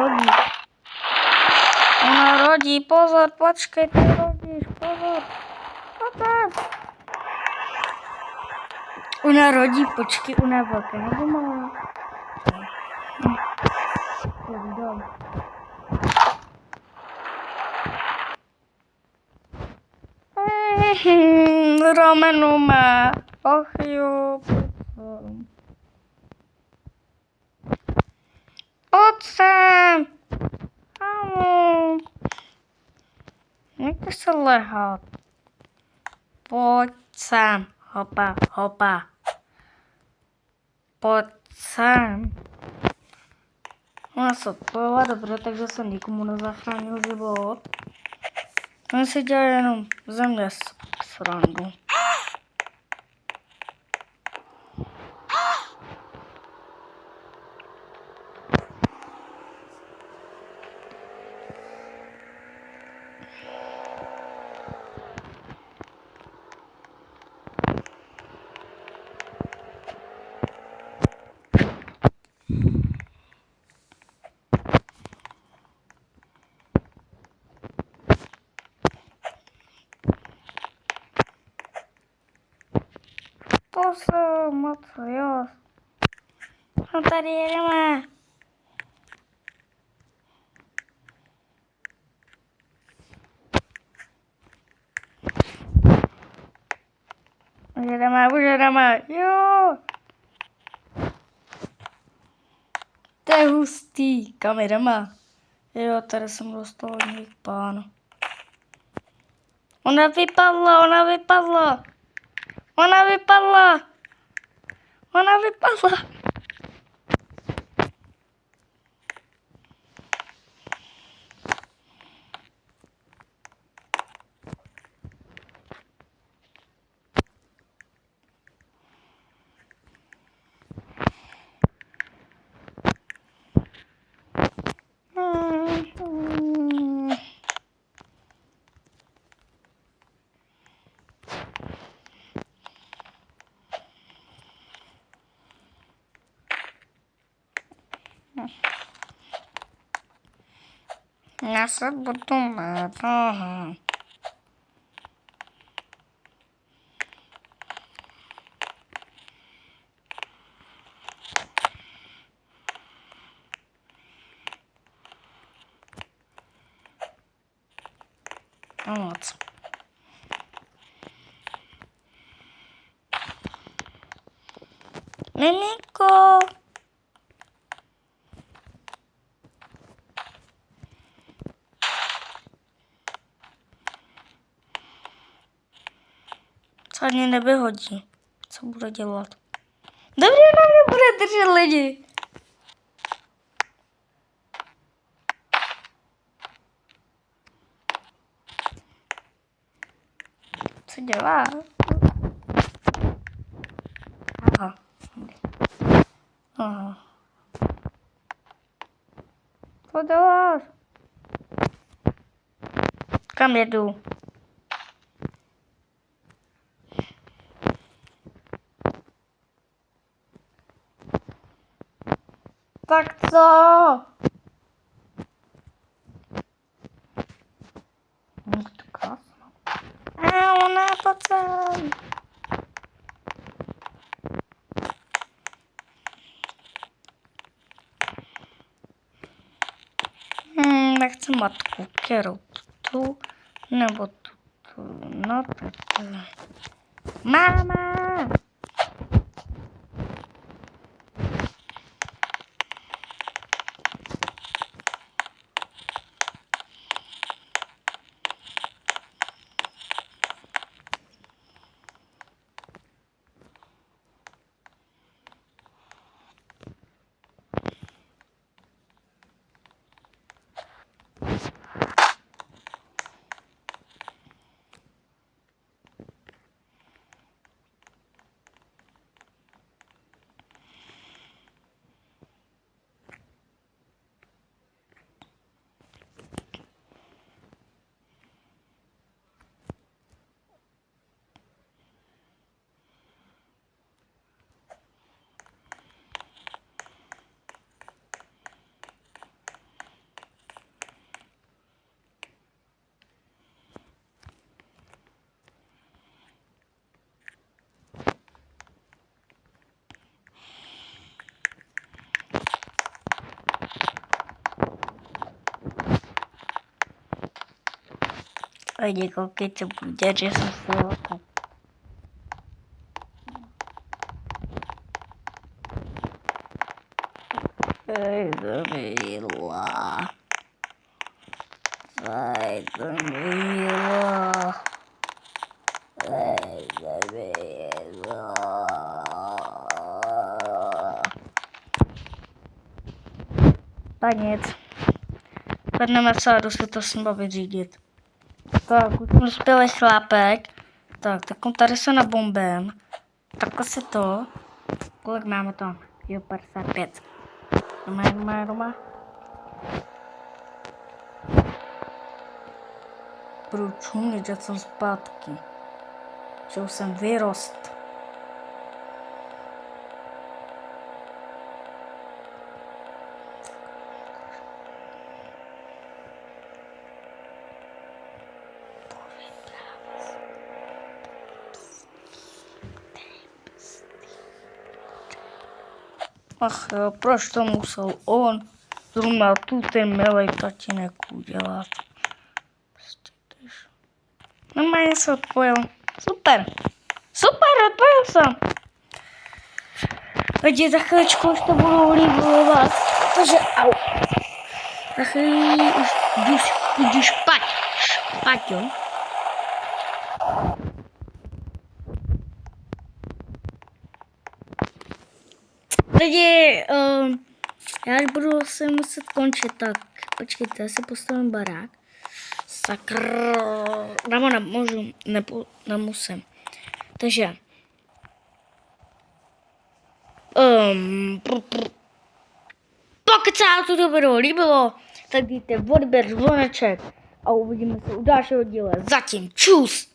rodí, pozor, počkej, ty rodíš, pozor. Ona rodí, počkej, ona je velká nebo malá? Rameno má. Ach jo, pojď sem. Amo. Nechte se lehat. Pojď sem. Hopa. Pojď sem. Ona se odpojila, dobře, takže jsem nikomu nezachránil život. On si dělá jenom ze mě srandu. To jsou moc, jo. No tady jedeme. Už jedeme, jo. To je hustý, kam jdeme? Jo, tady jsem dostal od nich pánu. Ona vypadla. Já se budu mít. Moc. Miminko. Co ani nevyhodí. Co bude dělat? Dobrý, ona mě bude držet lidi. Co dělá? Aha. Co děláš? Kam jedu? Tak co? Je to krásná. Ona je pocem. Nechci matku, kterou tu, nebo tu, no tak. Máma! Oj, koukej, co bude, že jsem se velkou. Ej, zamila. Ej, zamila. Ej, zamila. Tak nic. Pojďme se do světa s ním bavit řídit. Tak, už jsme dospěli šlápek. Tak on tady se nabombem. Takhle se to. Kolik máme to? Jo, 55. Doma. Budu čumět, že jsem zpátky. Že už jsem vyrost. Ach jo, proč to musel on zrovna tu ten milý tatínek udělat? Prostě tež. Normálně se odpojil. Super. Super, odpojil jsem. Takže za chvíličku už to budu regulovat, protože au. Za chvíli už jdu špať, jo. Takže já až budu se muset končit, tak počkejte, já si postavím barák. Sakr, můžu, nemusím. Takže pokud se vám toto video líbilo, tak dejte odběr, zvoneček a uvidíme se u dalšího díle. Zatím čus!